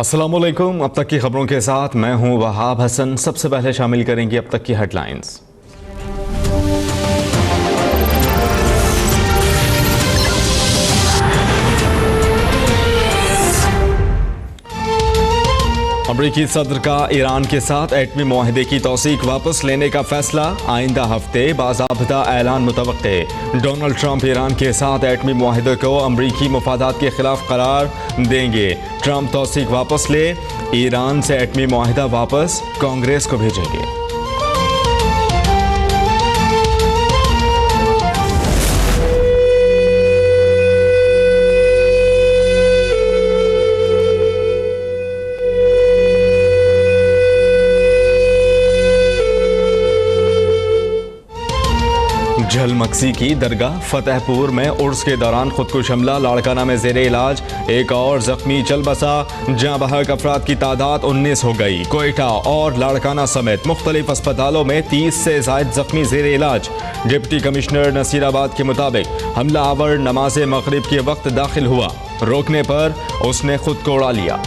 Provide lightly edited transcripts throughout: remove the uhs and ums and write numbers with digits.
अस्सलामुअलैकुम। अब तक की खबरों के साथ मैं हूं वहाब हसन। सबसे पहले शामिल करेंगे अब तक की हेडलाइंस। अमरीकी सदर का ईरान के साथ एटमी मुआहदे की तौसीक वापस लेने का फैसला, आइंदा हफ्ते बाज़ाब्ता ऐलान मुतवक्के। डोनाल्ड ट्रंप ईरान के साथ एटमी मुआहदे को अमरीकी मुफादात के खिलाफ करार देंगे। ट्रंप तौसीक वापस ले, ईरान से एटमी मुआहदा वापस कांग्रेस को भेजेंगे। झलमक्सी की दरगाह फतेहपुर में उर्स के दौरान खुदकुश हमला, लाड़काना में जेरे इलाज एक और जख्मी चल बसा। जहां बहक अफराद की तादाद 19 हो गई। कोयटा और लाड़काना समेत मुख्तलिफ अस्पतालों में 30 से जायद जख्मी जेरे इलाज। डिप्टी कमिश्नर नसीराबाद के मुताबिक हमला आवर नमाज मगरिब के वक्त दाखिल हुआ, रोकने पर उसने खुद को उड़ा लिया।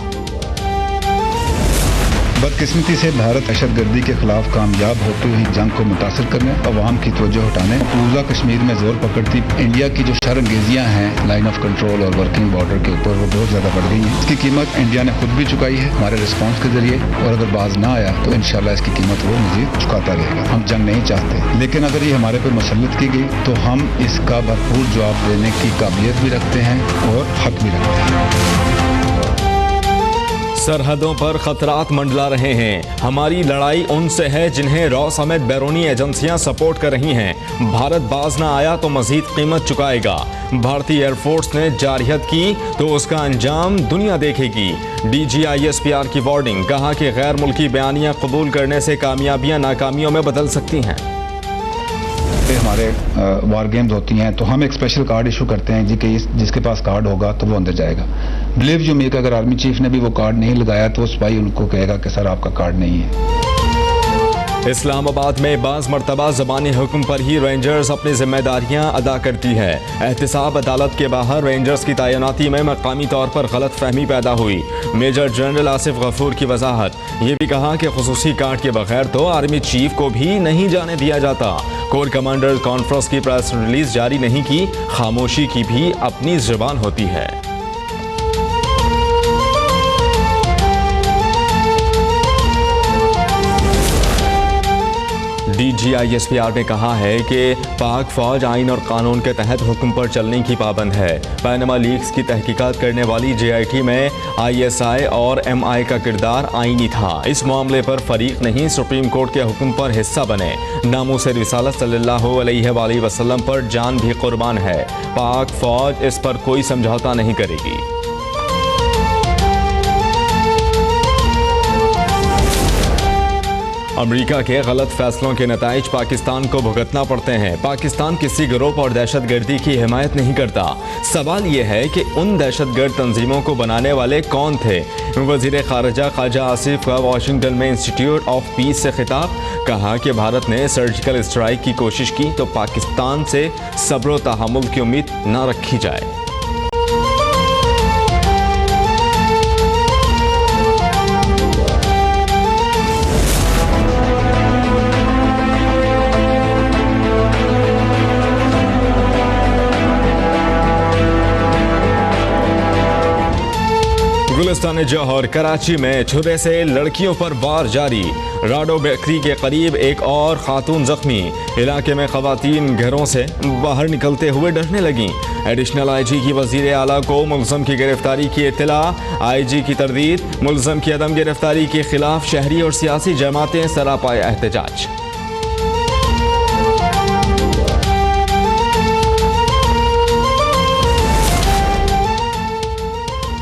बदकिस्मती से भारत दहशतगर्दी के खिलाफ कामयाब होती हुई जंग को मुतासर करने, अवाम की तवज्जो हटाने, मकबूजा कश्मीर में जोर पकड़ती इंडिया की जो शरअंगेजियां हैं लाइन ऑफ कंट्रोल और वर्किंग बॉर्डर के ऊपर, वो बहुत ज्यादा बढ़ गई हैं। इसकी कीमत इंडिया ने खुद भी चुकाई है हमारे रिस्पॉन्स के जरिए, और अगर बाज ना आया तो इंशाल्लाह इसकी कीमत वो मजीद चुकाता रहेगा। हम जंग नहीं चाहते, लेकिन अगर ये हमारे पर मुसल्लत की गई तो हम इसका भरपूर जवाब देने की काबिलियत भी रखते हैं और हक भी रखते हैं। सरहदों पर खतरात मंडला रहे हैं। हमारी लड़ाई उनसे है जिन्हें रॉ समेत बैरूनी एजेंसियां सपोर्ट कर रही हैं। भारत बाज ना आया तो मजीद कीमत चुकाएगा। भारतीय एयरफोर्स ने जारहियत की तो उसका अंजाम दुनिया देखेगी। DGISPR की वार्निंग, कहा कि गैर मुल्की बयानियां कबूल करने से कामयाबियां नाकामियों में बदल सकती हैं। हमारे वार गेम्स होती हैं तो हम एक स्पेशल कार्ड इशू करते हैं जी कि जिसके पास कार्ड होगा तो वो अंदर जाएगा। बिलीव यू मी, अगर आर्मी चीफ ने भी वो कार्ड नहीं लगाया तो सिपाही उनको कहेगा कि सर आपका कार्ड नहीं है। इस्लामाबाद में बाज़ मरतबा ज़बानी हुक्म पर ही रेंजर्स अपनी जिम्मेदारियां अदा करती है। एहतिसाब अदालत के बाहर रेंजर्स की तैनाती में मकामी तौर पर गलत फहमी पैदा हुई। मेजर जनरल आसिफ गफूर की वजाहत, ये भी कहा कि खुसूसी कार्ड के बगैर तो आर्मी चीफ को भी नहीं जाने दिया जाता। कोर कमांडर कॉन्फ्रेंस की प्रेस रिलीज जारी नहीं की, खामोशी की भी अपनी जुबान होती है। DGISPR ने कहा है कि पाक फौज आइन और कानून के तहत हुक्म पर चलने की पाबंद है। पैनमा लीक्स की तहकीकात करने वाली JIT में ISI और MI का किरदार आईनी था। इस मामले पर फरीक नहीं, सुप्रीम कोर्ट के हुक्म पर हिस्सा बने। नामूस रिसालत सल्लल्लाहु अलैहि वसल्लम पर जान भी कुर्बान है। पाक फौज इस पर कोई समझौता नहीं करेगी। अमेरिका के गलत फैसलों के नताइज पाकिस्तान को भुगतना पड़ते हैं। पाकिस्तान किसी ग्रुप और दहशतगर्दी की हिमायत नहीं करता। सवाल यह है कि उन दहशतगर्द तंजीमों को बनाने वाले कौन थे। वज़ीर ख़ारिजा ख्वाजा आसिफ का वाशिंगटन में इंस्टीट्यूट ऑफ पीस से खिताब, कहा कि भारत ने सर्जिकल स्ट्राइक की कोशिश की तो पाकिस्तान से सब्र व तहम्मुल की उम्मीद न रखी जाए। गुलिस्तान जौहर कराची में छुरे से लड़कियों पर वार जारी। राडो बेकरी के करीब एक और खातून जख्मी। इलाके में खवातीन घरों से बाहर निकलते हुए डरने लगीं। एडिशनल IG की वजीर आला को मुलजम की गिरफ्तारी की इत्तला। IG की तरदीद, मुलजम की अदम गिरफ्तारी के खिलाफ शहरी और सियासी जमातें सरापा एहतजाज।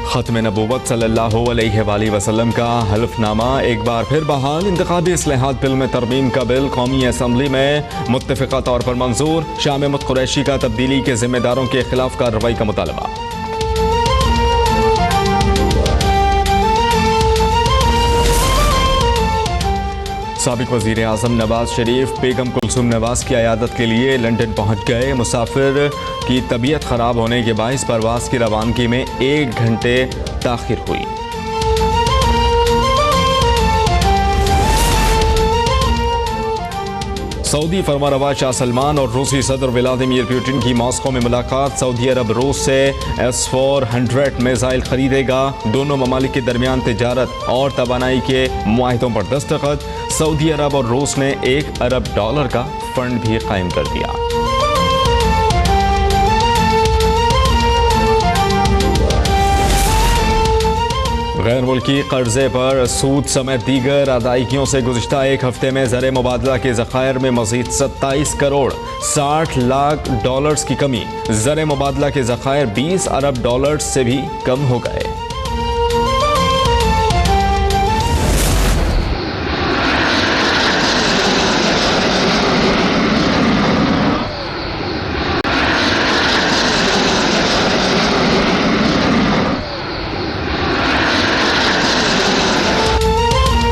खत्म नबूवत सल्लल्लाहु अलैहि वसल्लम का हल्फनामा एक बार फिर बहाल। इंतखाबी इस्लाहात बिल में तरमीम का बिल कौमी असम्बली में मुत्तफ़िक़ा तौर पर मंजूर। शाह महमूद कुरैशी का तब्दीली के जिम्मेदारों के खिलाफ कार्रवाई का मुतालबा। साबिक वज़ीर आज़म नवाज शरीफ बेगम कुलसूम नवाज की अयादत के लिए लंदन पहुंच गए। मुसाफिर की तबीयत ख़राब होने के बाइस परवाज़ की रवानगी में 1 घंटे ताख़िर हुई। सऊदी फरमानरवा शाह सलमान और रूसी सदर व्लादिमीर पुतिन की मॉस्को में मुलाकात। सऊदी अरब रूस से S-400 मिसाइल खरीदेगा। दोनों ममालिक के दरमियान तिजारत और तवानाई के मुआहिदों पर दस्तखत। सऊदी अरब और रूस ने $1 अरब का फंड भी कायम कर दिया। गैर मुल्की कर्जे पर सूद समेत दीगर अदायगियों से गुज़िश्ता एक हफ्ते में ज़र मुबादला के ज़खायर में मज़ीद 27 करोड़ 60 लाख डॉलर्स की कमी। ज़र मुबादला के ज़खायर $20 अरब से भी कम हो गए।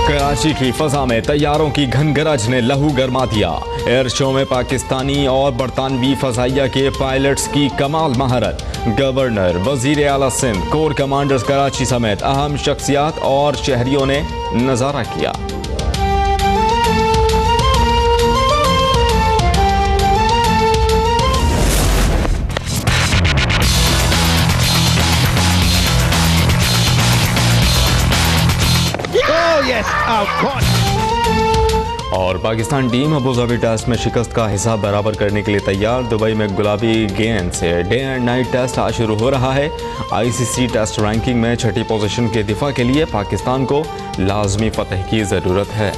कराची की फजा में तैयारों की घनगरज ने लहू गरमा दिया। एयर शो में पाकिस्तानी और बरतानवी फजाइया के पायलट्स की कमाल महारत। गवर्नर, वजीर आला सिंध, कोर कमांडर्स कराची समेत अहम शख्सियात और शहरियों ने नजारा किया। और पाकिस्तान टीम अबूधाबी टेस्ट में शिकस्त का हिसाब बराबर करने के लिए तैयार। दुबई में गुलाबी गेंद से डे एंड नाइट टेस्ट आज शुरू हो रहा है। ICC टेस्ट रैंकिंग में 6ठी पोजीशन के दिफा के लिए पाकिस्तान को लाजमी फतह की ज़रूरत है।